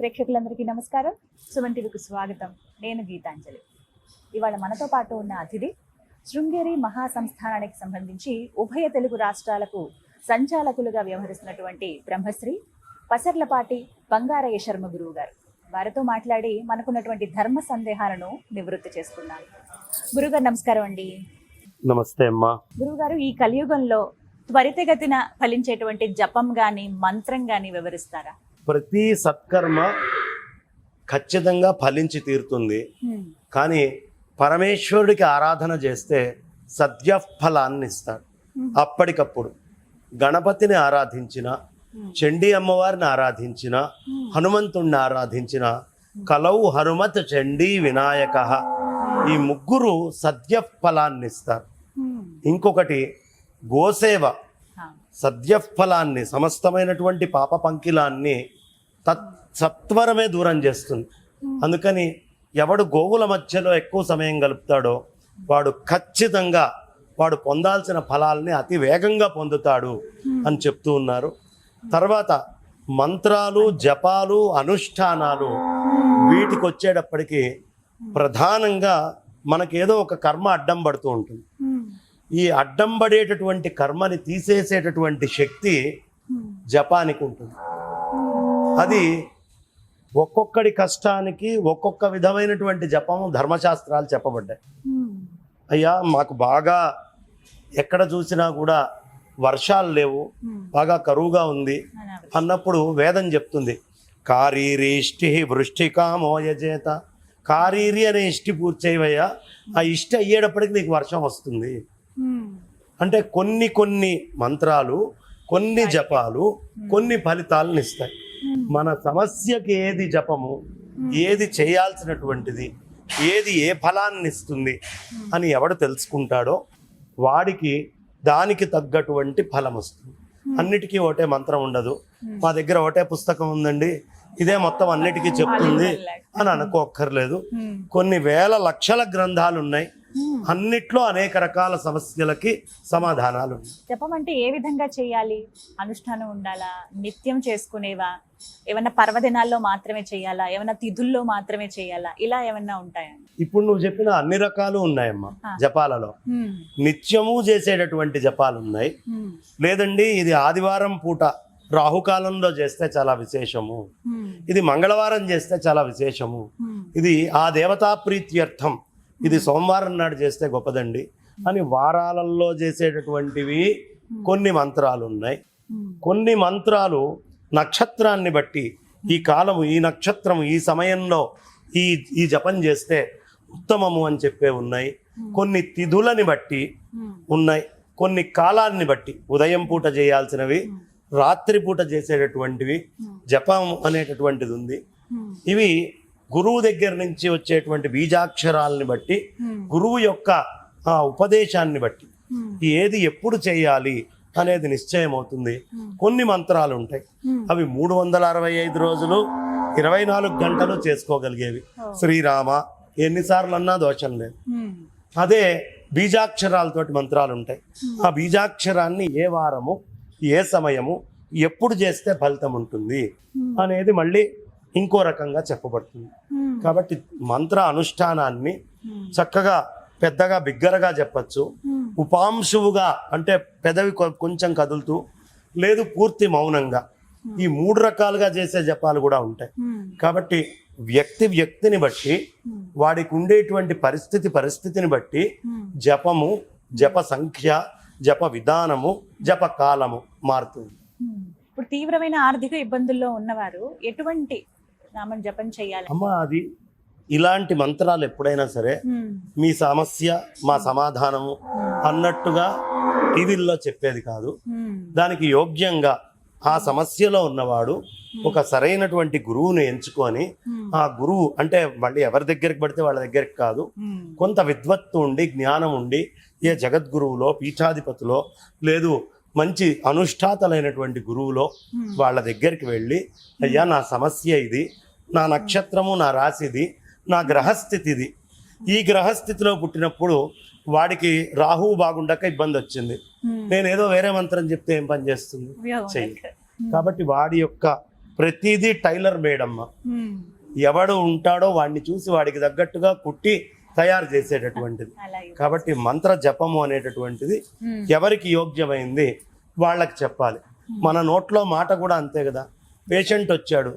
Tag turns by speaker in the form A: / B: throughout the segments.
A: ప్రేక్షకులందరికీ నమస్కారం. సుమన్ టీవీకి స్వాగతం. నేను గీతాంజలి. ఇవాళ మనతో పాటు ఉన్న అతిథి శృంగేరి మహాసంస్థానానికి సంబంధించి ఉభయ తెలుగు రాష్ట్రాలకు సంచాలకులుగా వ్యవహరిస్తున్నటువంటి బ్రహ్మశ్రీ పసర్లపాటి బంగారయ్య శర్మ గురువు గారు. వారితో మాట్లాడి మనకున్నటువంటి ధర్మ సందేహాలను నివృత్తి చేసుకున్నాను. గురుగారు నమస్కారం అండి.
B: నమస్తే అమ్మా.
A: గురువుగారు, ఈ కలియుగంలో త్వరితగతిన ఫలించేటువంటి జపం గాని మంత్రం గాని వివరిస్తారా?
B: ప్రతి సత్కర్మ ఖచ్చితంగా ఫలించి తీరుతుంది. కానీ పరమేశ్వరుడికి ఆరాధన చేస్తే సద్యఫలాన్ని ఇస్తాడు. అప్పటికప్పుడు గణపతిని ఆరాధించిన, చండీ అమ్మవారిని ఆరాధించిన, హనుమంతుణ్ణి ఆరాధించిన కలౌ హనుమత్ చండీ వినాయక, ఈ ముగ్గురు సద్యఫలాన్ని ఇస్తారు. ఇంకొకటి గోసేవ సద్యఫలాన్ని, సమస్తమైనటువంటి పాప పంకిలాన్ని సత్వరమే దూరం చేస్తుంది. అందుకని ఎవడు గోవుల మధ్యలో ఎక్కువ సమయం గలుపుతాడో వాడు ఖచ్చితంగా వాడు పొందాల్సిన ఫలాల్ని అతి వేగంగా పొందుతాడు అని చెప్తూ ఉన్నారు. తర్వాత మంత్రాలు, జపాలు, అనుష్ఠానాలు, వీటికి వచ్చేటప్పటికి ప్రధానంగా మనకేదో ఒక కర్మ అడ్డం పడుతూ ఉంటుంది. ఈ అడ్డం పడేటటువంటి కర్మని తీసేసేటటువంటి శక్తి జపానికి ఉంటుంది. అది ఒక్కొక్కడి కష్టానికి ఒక్కొక్క విధమైనటువంటి జపము ధర్మశాస్త్రాలు చెప్పబడ్డాయి. అయ్యా మాకు బాగా ఎక్కడ చూసినా కూడా వర్షాలు లేవు, బాగా కరువుగా ఉంది అన్నప్పుడు వేదం చెప్తుంది, కారీరి ఇష్టి వృష్టికామోయజేత. కారీరి అనే ఇష్టి పూర్తి చేయవయ్యా, ఆ ఇష్టి అయ్యేటప్పటికి నీకు వర్షం వస్తుంది. అంటే కొన్ని మంత్రాలు, కొన్ని జపాలు కొన్ని ఫలితాలను ఇస్తాయి. మన సమస్యకి ఏది జపము, ఏది చేయాల్సినటువంటిది, ఏది ఏ ఫలాన్ని ఇస్తుంది అని ఎవడు తెలుసుకుంటాడో వాడికి దానికి తగ్గటువంటి ఫలం వస్తుంది. అన్నిటికీ ఒకటే మంత్రం ఉండదు. మా దగ్గర ఒకటే పుస్తకం ఉందండి, ఇదే మొత్తం అన్నిటికీ చెప్తుంది అని అనుకోక్కర్లేదు. కొన్ని వేల లక్షల గ్రంథాలు ఉన్నాయి, అన్నిట్లో అనేక రకాల సమస్యలకి సమాధానాలు ఉన్నాయి.
A: జపం అంటే ఏ విధంగా చేయాలి? అనుష్ఠానం ఉండాలా? నిత్యం చేసుకునేవా? ఏమన్నా పర్వదినాల్లో మాత్రమే చేయాలా? ఏమన్నా తిథుల్లో మాత్రమే చేయాలా? ఇలా ఏమన్నా ఉంటాయా?
B: ఇప్పుడు నువ్వు చెప్పిన అన్ని రకాలు ఉన్నాయమ్మా జపాలలో. నిత్యము చేసేటటువంటి జపాలు ఉన్నాయి. లేదండి ఇది ఆదివారం పూట రాహుకాలంలో చేస్తే చాలా విశేషము, ఇది మంగళవారం చేస్తే చాలా విశేషము, ఇది ఆ దేవతా ప్రీత్యర్థం, ఇది సోమవారం నాడు చేస్తే గొప్పదండి అని వారాలలో చేసేటటువంటివి కొన్ని మంత్రాలు ఉన్నాయి. కొన్ని మంత్రాలు నక్షత్రాన్ని బట్టి, ఈ కాలము, ఈ నక్షత్రము, ఈ సమయంలో ఈ జపం చేస్తే ఉత్తమము అని చెప్పే ఉన్నాయి. కొన్ని తిథులని బట్టి ఉన్నాయి, కొన్ని కాలాన్ని బట్టి, ఉదయం పూట చేయాల్సినవి, రాత్రి పూట చేసేటటువంటివి, జపం అనేటటువంటిది ఉంది. ఇవి గురువు దగ్గర నుంచి వచ్చేటువంటి బీజాక్షరాలని బట్టి, గురువు యొక్క ఉపదేశాన్ని బట్టి ఏది ఎప్పుడు చేయాలి అనేది నిశ్చయం అవుతుంది. కొన్ని మంత్రాలు ఉంటాయి, అవి 365 రోజులు 24 గంటలు చేసుకోగలిగేవి. శ్రీరామ ఎన్నిసార్లు అన్నా దోషం లేదు. అదే బీజాక్షరాలతోటి మంత్రాలు ఉంటాయి. ఆ బీజాక్షరాన్ని ఏ వారము, ఏ సమయము, ఎప్పుడు చేస్తే ఫలితం ఉంటుంది అనేది మళ్ళీ ఇంకో రకంగా చెప్పబడుతుంది. కాబట్టి మంత్ర అనుష్ఠానాన్ని చక్కగా పెద్దగా బిగ్గరగా చెప్పచ్చు, ఉపాంశువుగా అంటే పెదవి కొంచెం కదులుతూ, లేదు పూర్తి మౌనంగా, ఈ 3 రకాలుగా చేసే జపాలు కూడా ఉంటాయి. కాబట్టి వ్యక్తిని బట్టి, వాడికి ఉండేటువంటి పరిస్థితిని బట్టి జపము, జప సంఖ్య, జప విధానము, జప కాలము మారుతుంది.
A: ఇప్పుడు తీవ్రమైన ఆర్థిక ఇబ్బందుల్లో ఉన్నవారు ఎటువంటి నామం జపం చేయాలి?
B: అమ్మా, అది ఇలాంటి మంత్రాలు ఎప్పుడైనా సరే మీ సమస్య మా సమాధానము అన్నట్టుగా టీవీల్లో చెప్పేది కాదు. దానికి యోగ్యంగా ఆ సమస్యలో ఉన్నవాడు ఒక సరైనటువంటి గురువును ఎంచుకొని, ఆ గురువు అంటే మళ్ళీ ఎవరి దగ్గరికి పడితే వాళ్ళ దగ్గరికి కాదు, కొంత విద్వత్తు ఉండి, జ్ఞానం ఉండి, ఏ జగద్గురువులో, పీఠాధిపతిలో, లేదు మంచి అనుష్ఠాతలైనటువంటి గురువులో వాళ్ళ దగ్గరికి వెళ్ళి, అయ్యా నా సమస్య ఇది, నా నక్షత్రము, నా రాశిది, నా గ్రహస్థితిది, ఈ గ్రహస్థితిలో పుట్టినప్పుడు వాడికి రాహువు బాగుండక ఇబ్బంది వచ్చింది, నేనేదో వేరే మంత్రం చెప్తే ఏం పని చేస్తుంది, చెయ్యి. కాబట్టి వాడి యొక్క ప్రతిదీ టైలర్ మేడ్ అమ్మ. ఎవడు ఉంటాడో వాడిని చూసి వాడికి తగ్గట్టుగా కుట్టి తయారు చేసేటటువంటిది.
A: అలాగే.
B: కాబట్టి మంత్ర జపము అనేటటువంటిది ఎవరికి యోగ్యమైంది వాళ్ళకి చెప్పాలి. మన నోట్లో మాట కూడా అంతే కదా. పేషెంట్ వచ్చాడు,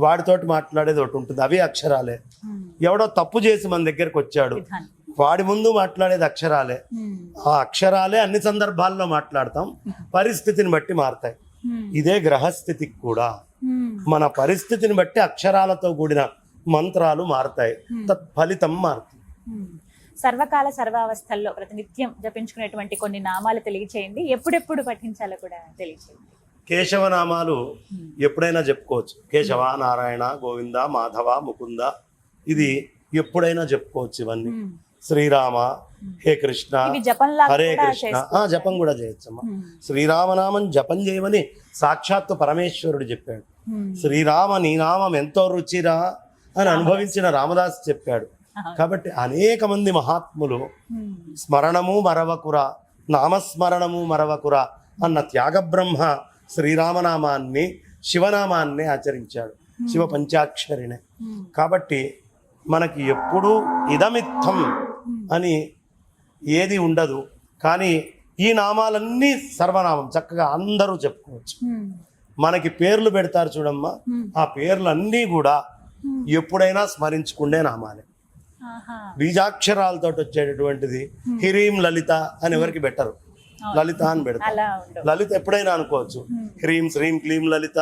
B: వాడితోటి మాట్లాడేది ఒకటి ఉంటుంది, అవి అక్షరాలే. ఎవడో తప్పు చేసి మన దగ్గరకు వచ్చాడు, వాడి ముందు మాట్లాడేది అక్షరాలే. ఆ అక్షరాలే అన్ని సందర్భాల్లో మాట్లాడతాం, పరిస్థితిని బట్టి మారతాయి. ఇదే గ్రహస్థితికి కూడా మన పరిస్థితిని బట్టి అక్షరాలతో కూడిన మంత్రాలు మారతాయి, తత్ఫలితం మారుతుంది.
A: సర్వకాల సర్వావస్థల్లో ప్రతినిత్యం జపించుకునేటువంటి కొన్ని నామాలు తెలియచేయండి, ఎప్పుడెప్పుడు పఠించాలో కూడా తెలియచేయండి.
B: కేశవనామాలు ఎప్పుడైనా చెప్పుకోవచ్చు. కేశవ, నారాయణ, గోవింద, మాధవ, ముకుంద, ఇది ఎప్పుడైనా చెప్పుకోవచ్చు. ఇవన్నీ శ్రీరామ, హే కృష్ణ,
A: ఇవి జపంలా
B: హరే
A: కూడా
B: కృష్ణ,
A: చేసుకోవచ్చా?
B: జపం కూడా చేయొచ్చమ్మా. శ్రీరామనామం జపం చేయమని సాక్షాత్తు పరమేశ్వరుడు చెప్పాడు. శ్రీరామ నీ నామం ఎంతో రుచిరా అని అనుభవించిన రామదాస్ చెప్పాడు. కాబట్టి అనేక మంది మహాత్ములు స్మరణము మరవకురా, నామస్మరణము మరవకురా అన్న త్యాగబ్రహ్మ శ్రీరామనామాన్ని, శివనామాన్ని ఆచరించాడు, శివ పంచాక్షరినే. కాబట్టి మనకి ఎప్పుడూ ఇదమిత్తం అని ఏది ఉండదు. కానీ ఈ నామాలన్నీ సర్వనామం, చక్కగా అందరూ చెప్పుకోవచ్చు. మనకి పేర్లు పెడతారు చూడమ్మా, ఆ పేర్లన్నీ కూడా ఎప్పుడైనా స్మరించుకునే నామాలే. బీజాక్షరాలతో వచ్చేటటువంటిది హిరీం లలిత అని ఎవరికి పెట్టరు, లలిత అని పెడతారు.
A: అలా ఉండవు.
B: లలిత ఎప్పుడైనా అనుకోవచ్చు, హ్రీం శ్రీం క్లీం లలిత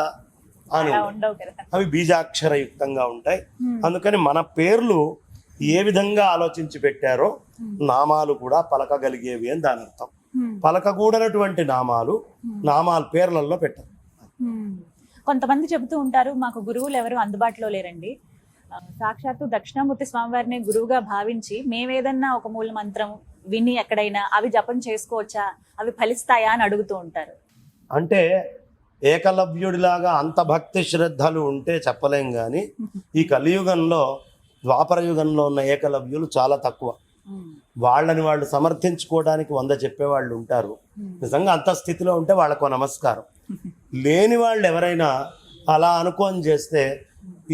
B: అని.
A: అలా ఉండవు కదా.
B: అవి బీజాక్షరయుక్తంగా ఉంటాయి. అందుకని మన పేర్లు ఏ విధంగా ఆలోచించి పెట్టారో నామాలు కూడా పలకగలిగేవి అని దాని అర్థం. పలకకూడనటువంటి నామాలు పేర్లలో పెట్టరు.
A: కొంతమంది చెబుతూ ఉంటారు, మాకు గురువులు ఎవరు అందుబాటులో లేరండి, సాక్షాత్తు దక్షిణామూర్తి స్వామివారిని గురువుగా భావించి మేమేదన్నా ఒక మూల మంత్రం విని ఎక్కడైనా అవి జపం చేసుకోవచ్చా, అవి ఫలిస్తాయా అని అడుగుతూ ఉంటారు.
B: అంటే ఏకలవ్యుడిలాగా అంత భక్తి శ్రద్ధలు ఉంటే చెప్పలేం. కానీ ఈ కలియుగంలో, ద్వాపర యుగంలో ఉన్న ఏకలవ్యులు చాలా తక్కువ. వాళ్ళని వాళ్ళు సమర్థించుకోవడానికి 100 చెప్పేవాళ్ళు ఉంటారు. నిజంగా అంత స్థితిలో ఉంటే వాళ్ళకు నమస్కారం. లేని వాళ్ళు ఎవరైనా అలా అనుకోని చేస్తే,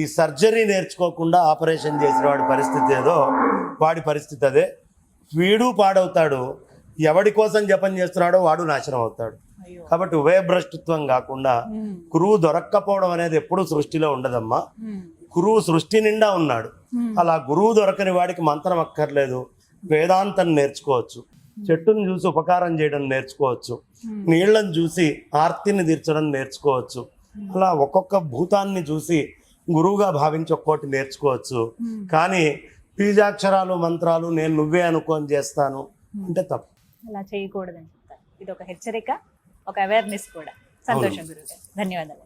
B: ఈ సర్జరీ నేర్చుకోకుండా ఆపరేషన్ చేసిన వాడి పరిస్థితి ఏదో వాడి పరిస్థితి అదే. వీడు పాడవుతాడు, ఎవడి కోసం జపం చేస్తున్నాడో వాడు నాశనం అవుతాడు. కాబట్టి ఉభయభ్రష్టత్వం కాకుండా గురువు దొరక్కపోవడం అనేది ఎప్పుడూ సృష్టిలో ఉండదమ్మా. గురువు సృష్టి నిండా ఉన్నాడు. అలా గురువు దొరకని వాడికి మంత్రం అక్కర్లేదు, వేదాంతం నేర్చుకోవచ్చు, చెట్టును చూసి ఉపకారం చేయడం నేర్చుకోవచ్చు, నీళ్లను చూసి ఆర్తిని తీర్చడం నేర్చుకోవచ్చు. అలా ఒక్కొక్క భూతాన్ని చూసి గురువుగా భావించి ఒక్కోటి నేర్చుకోవచ్చు. కానీ బీజాక్షరాలు మంత్రాలు నేను నువ్వే అనుకోని చేస్తాను అంటే తప్పు.
A: అలా చేయకూడదని చెప్తారు. ఇది ఒక హెచ్చరిక, ఒక అవేర్నెస్ కూడా. సంతోషం గురువు గారు, ధన్యవాదాలు.